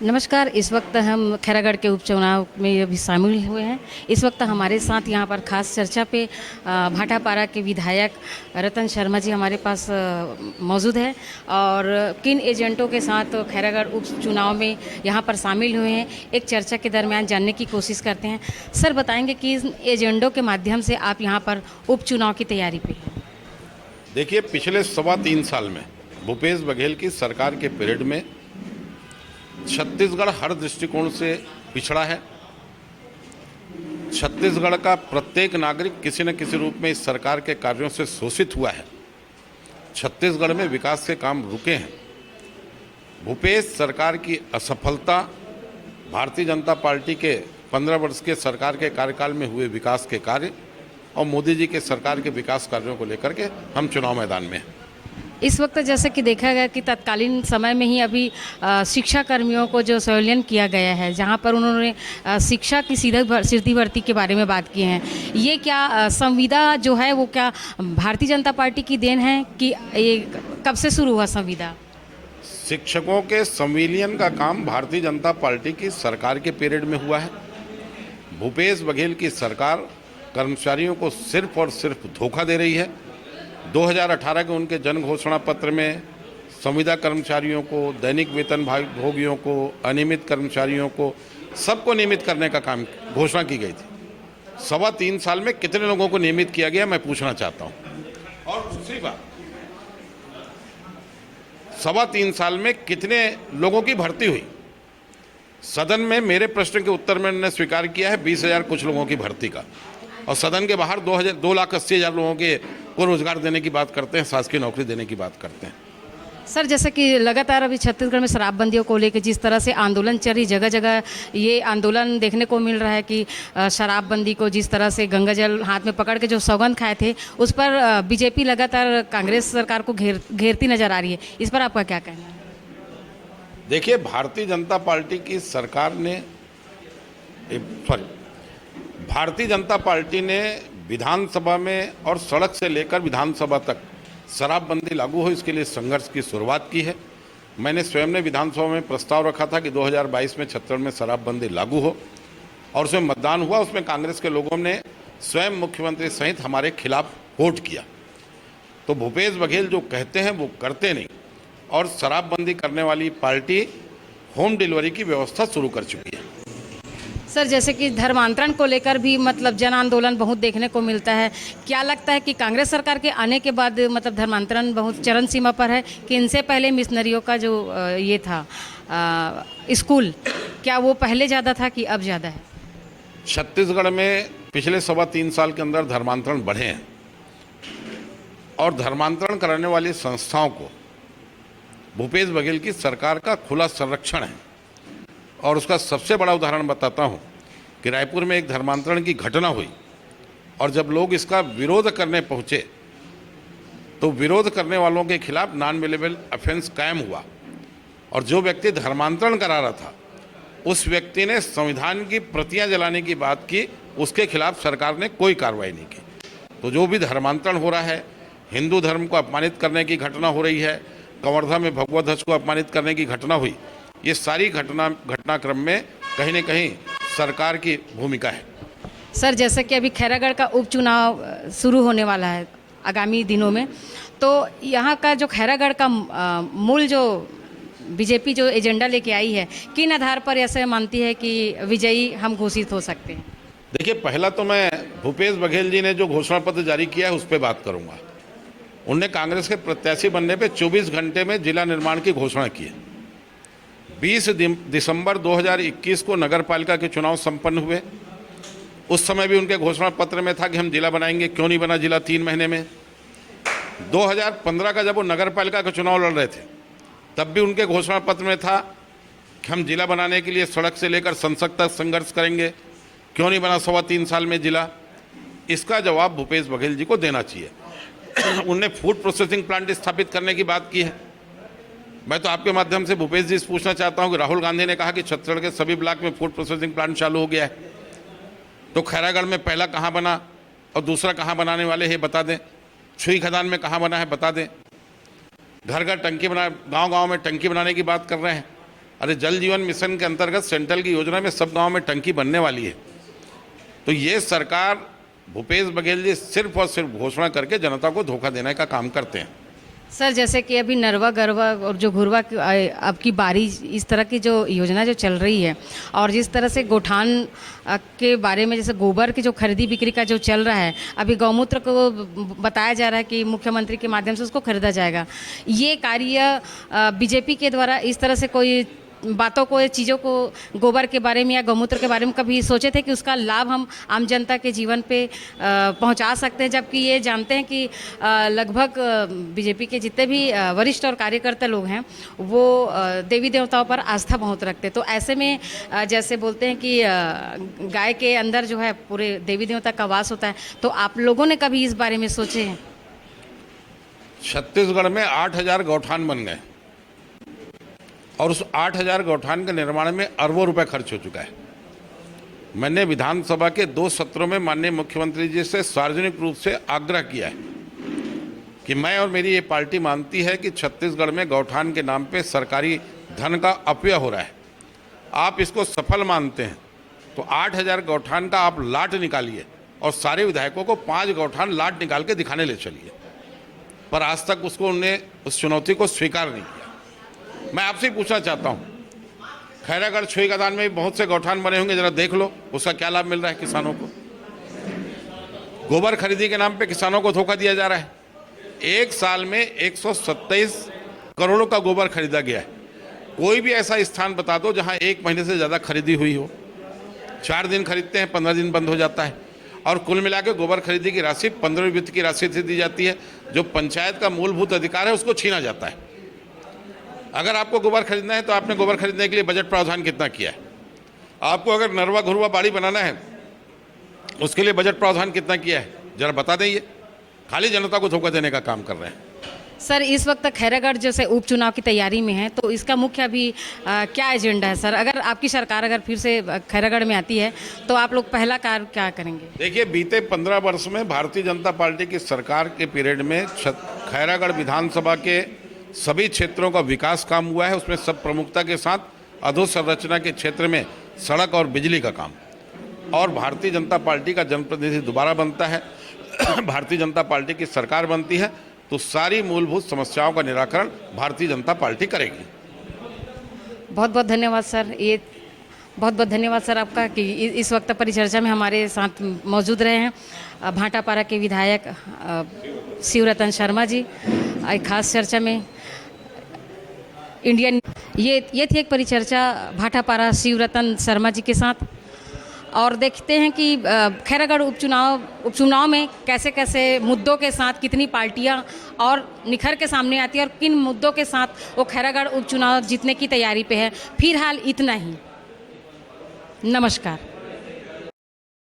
नमस्कार। इस वक्त हम खैरागढ़ के उपचुनाव में अभी शामिल हुए हैं। इस वक्त हमारे साथ यहाँ पर खास चर्चा पे भाटापारा के विधायक रतन शर्मा जी हमारे पास मौजूद है और किन एजेंटों के साथ खैरागढ़ उपचुनाव में यहाँ पर शामिल हुए हैं, एक चर्चा के दरमियान जानने की कोशिश करते हैं। सर, बताएंगे कि इन एजेंडों के माध्यम से आप यहाँ पर उपचुनाव की तैयारी पे हैं। देखिए, पिछले 3.25 साल में भूपेश बघेल की सरकार के पीरियड में छत्तीसगढ़ हर दृष्टिकोण से पिछड़ा है। छत्तीसगढ़ का प्रत्येक नागरिक किसी न किसी रूप में इस सरकार के कार्यों से शोषित हुआ है। छत्तीसगढ़ में विकास के काम रुके हैं। भूपेश सरकार की असफलता, भारतीय जनता पार्टी के 15 वर्ष के सरकार के कार्यकाल में हुए विकास के कार्य और मोदी जी के सरकार के विकास कार्यों को लेकर के हम चुनाव मैदान में हैं। इस वक्त जैसे कि देखा गया कि तत्कालीन समय में ही अभी शिक्षा कर्मियों को जो संविलियन किया गया है, जहां पर उन्होंने शिक्षा की सीधी भर्ती के बारे में बात की है, ये क्या संविदा जो है वो क्या भारतीय जनता पार्टी की देन है कि ये कब से शुरू हुआ संविदा? शिक्षकों के संविलियन का काम भारतीय जनता पार्टी की सरकार के पीरियड में हुआ है। भूपेश बघेल की सरकार कर्मचारियों को सिर्फ और सिर्फ धोखा दे रही है। 2018 के उनके जन घोषणा पत्र में संविदा कर्मचारियों को, दैनिक वेतन भोगियों को, अनियमित कर्मचारियों को, सबको नियमित करने का काम घोषणा की गई थी। 3.25 साल में कितने लोगों को नियमित किया गया, मैं पूछना चाहता हूं। और दूसरी बात, 3.25 साल में कितने लोगों की भर्ती हुई? सदन में मेरे प्रश्न के उत्तर में उन्होंने स्वीकार किया है 20,000 कुछ लोगों की भर्ती का, और सदन के बाहर 2,80,000 लोगों के को रोजगार देने की बात करते हैं, शासकीय नौकरी देने की बात करते हैं। सर, जैसे कि लगातार अभी छत्तीसगढ़ में शराबबंदियों को लेकर जिस तरह से आंदोलन चल रही, जगह जगह ये आंदोलन देखने को मिल रहा है कि शराबबंदी को जिस तरह से गंगाजल हाथ में पकड़ के जो सौगंध खाए थे, उस पर बीजेपी लगातार कांग्रेस सरकार को घेरती नजर आ रही है। इस पर आपका क्या कहना है? देखिए, भारतीय जनता पार्टी की सरकार ने भारतीय जनता पार्टी ने विधानसभा में और सड़क से लेकर विधानसभा तक शराबबंदी लागू हो, इसके लिए संघर्ष की शुरुआत की है। मैंने स्वयं ने विधानसभा में प्रस्ताव रखा था कि 2022 में छत्तीसगढ़ में शराबबंदी लागू हो, और उसमें मतदान हुआ। उसमें कांग्रेस के लोगों ने स्वयं मुख्यमंत्री सहित हमारे खिलाफ वोट किया। तो भूपेश बघेल जो कहते हैं वो करते नहीं, और शराबबंदी करने वाली पार्टी होम डिलीवरी की व्यवस्था शुरू कर चुकी है। सर, जैसे कि धर्मांतरण को लेकर भी मतलब जन आंदोलन बहुत देखने को मिलता है। क्या लगता है कि कांग्रेस सरकार के आने के बाद मतलब धर्मांतरण बहुत चरम सीमा पर है कि इनसे पहले मिशनरियों का जो ये था स्कूल, क्या वो पहले ज़्यादा था कि अब ज़्यादा है? छत्तीसगढ़ में पिछले 3.25 साल के अंदर धर्मांतरण बढ़े हैं, और धर्मांतरण कराने वाली संस्थाओं को भूपेश बघेल की सरकार का खुला संरक्षण है। और उसका सबसे बड़ा उदाहरण बताता हूं कि रायपुर में एक धर्मांतरण की घटना हुई, और जब लोग इसका विरोध करने पहुंचे तो विरोध करने वालों के खिलाफ नॉन अवेलेबल ऑफेंस कायम हुआ, और जो व्यक्ति धर्मांतरण करा रहा था उस व्यक्ति ने संविधान की प्रतियां जलाने की बात की, उसके खिलाफ सरकार ने कोई कार्रवाई नहीं की। तो जो भी धर्मांतरण हो रहा है, हिंदू धर्म को अपमानित करने की घटना हो रही है, कवर्धा में भगवा ध्वज को अपमानित करने की घटना हुई, ये सारी घटनाक्रम में कहीं न कहीं सरकार की भूमिका है। सर, जैसे कि अभी खैरागढ़ का उपचुनाव शुरू होने वाला है आगामी दिनों में, तो यहाँ का जो खैरागढ़ का मूल जो बीजेपी जो एजेंडा लेके आई है, किन आधार पर ऐसे मानती है कि विजयी हम घोषित हो सकते हैं? देखिए, पहला तो मैं भूपेश बघेल जी ने जो घोषणा पत्र जारी किया है उस पर बात करूँगा। उनने कांग्रेस के प्रत्याशी बनने पर 24 घंटे में जिला निर्माण की घोषणा की है। 20 दिसंबर 2021 को नगर पालिका के चुनाव संपन्न हुए। उस समय भी उनके घोषणा पत्र में था कि हम जिला बनाएंगे। क्यों नहीं बना जिला 3 महीने में? 2015 का जब वो नगर पालिका का चुनाव लड़ रहे थे, तब भी उनके घोषणा पत्र में था कि हम जिला बनाने के लिए सड़क से लेकर संसद तक संघर्ष करेंगे। क्यों नहीं बना 3.25 साल में जिला? इसका जवाब भूपेश बघेल जी को देना चाहिए। उनने फूड प्रोसेसिंग प्लांट स्थापित करने की बात की है। मैं तो आपके माध्यम से भूपेश जी से पूछना चाहता हूं कि राहुल गांधी ने कहा कि छत्तीसगढ़ के सभी ब्लॉक में फूड प्रोसेसिंग प्लांट चालू हो गया है, तो खैरागढ़ में पहला कहां बना और दूसरा कहां बनाने वाले हैं बता दें। छुई खदान में कहां बना है बता दें। घर घर टंकी बना, गांव गांव में टंकी बनाने की बात कर रहे हैं, अरे जल जीवन मिशन के अंतर्गत सेंट्रल की योजना में सब गांव में टंकी बनने वाली है। तो ये सरकार भूपेश बघेल जी सिर्फ और सिर्फ घोषणा करके जनता को धोखा देने का काम करते हैं। सर जैसे कि अभी नरवा गरवा और जो घुरवा अब की बारी, इस तरह की जो योजना जो चल रही है, और जिस तरह से गोठान के बारे में जैसे गोबर की जो खरीदी बिक्री का जो चल रहा है, अभी गौमूत्र को बताया जा रहा है कि मुख्यमंत्री के माध्यम से उसको खरीदा जाएगा। ये कार्य बीजेपी के द्वारा इस तरह से कोई बातों को, चीज़ों को, गोबर के बारे में या गौमूत्र के बारे में कभी सोचे थे कि उसका लाभ हम आम जनता के जीवन पे पहुंचा सकते हैं, जबकि ये जानते हैं कि लगभग बीजेपी के जितने भी वरिष्ठ और कार्यकर्ता लोग हैं वो देवी देवताओं पर आस्था बहुत रखते हैं। तो ऐसे में जैसे बोलते हैं कि गाय के अंदर जो है पूरे देवी देवता का वास होता है, तो आप लोगों ने कभी इस बारे में सोचे हैं? छत्तीसगढ़ में 8,000 गौठान बन गए और उस 8,000 गौठान के निर्माण में अरबों रुपए खर्च हो चुका है। मैंने विधानसभा के 2 सत्रों में माननीय मुख्यमंत्री जी से सार्वजनिक रूप से आग्रह किया है कि मैं और मेरी ये पार्टी मानती है कि छत्तीसगढ़ में गौठान के नाम पे सरकारी धन का अपव्यय हो रहा है। आप इसको सफल मानते हैं तो 8,000 गौठान का आप लाट निकालिए और सारे विधायकों को 5 गौठान लाट निकाल के दिखाने ले चलिए, पर आज तक उसको उन्होंने उस चुनौती को स्वीकार नहीं किया। मैं आपसे ही पूछना चाहता हूँ, खैरागढ़ छुईगदान में भी बहुत से गौठान बने होंगे, जरा देख लो उसका क्या लाभ मिल रहा है किसानों को। गोबर खरीदी के नाम पे किसानों को धोखा दिया जा रहा है। एक साल में 127 करोड़ों का गोबर खरीदा गया है। कोई भी ऐसा स्थान बता दो जहां 1 महीने से ज़्यादा खरीदी हुई हो। 4 दिन खरीदते हैं, 15 दिन बंद हो जाता है, और कुल मिला के गोबर खरीदी की राशि 15वीं वित्त की राशि से दी जाती है। जो पंचायत का मूलभूत अधिकार है उसको छीना जाता है। अगर आपको गोबर खरीदना है तो आपने गोबर खरीदने के लिए बजट प्रावधान कितना किया है? आपको अगर नरवा घुरवा बाड़ी बनाना है उसके लिए बजट प्रावधान कितना किया है? जरा बता दें। ये खाली जनता को धोखा देने का काम कर रहे हैं। सर इस वक्त खैरागढ़ जैसे उपचुनाव की तैयारी में है, तो इसका मुख्य अभी क्या एजेंडा है सर? अगर आपकी सरकार अगर फिर से खैरागढ़ में आती है तो आप लोग पहला कार्य क्या करेंगे? देखिए, बीते 15 वर्ष में भारतीय जनता पार्टी की सरकार के पीरियड में खैरागढ़ विधानसभा के सभी क्षेत्रों का विकास काम हुआ है। उसमें सब प्रमुखता के साथ अधोसंरचना के क्षेत्र में सड़क और बिजली का काम, और भारतीय जनता पार्टी का जनप्रतिनिधि दोबारा बनता है, भारतीय जनता पार्टी की सरकार बनती है, तो सारी मूलभूत समस्याओं का निराकरण भारतीय जनता पार्टी करेगी। बहुत बहुत धन्यवाद सर। ये बहुत बहुत धन्यवाद सर आपका कि इस वक्त परिचर्चा में हमारे साथ मौजूद रहे हैं भाटापारा के विधायक शिवरतन शर्मा जी। एक खास चर्चा में इंडियन ये थी एक परिचर्चा भाटापारा शिवरतन शर्मा जी के साथ, और देखते हैं कि खैरागढ़ उपचुनाव में कैसे कैसे मुद्दों के साथ कितनी पार्टियां और निखर के सामने आती है और किन मुद्दों के साथ वो खैरागढ़ उपचुनाव जीतने की तैयारी पे है। फिलहाल इतना ही। नमस्कार।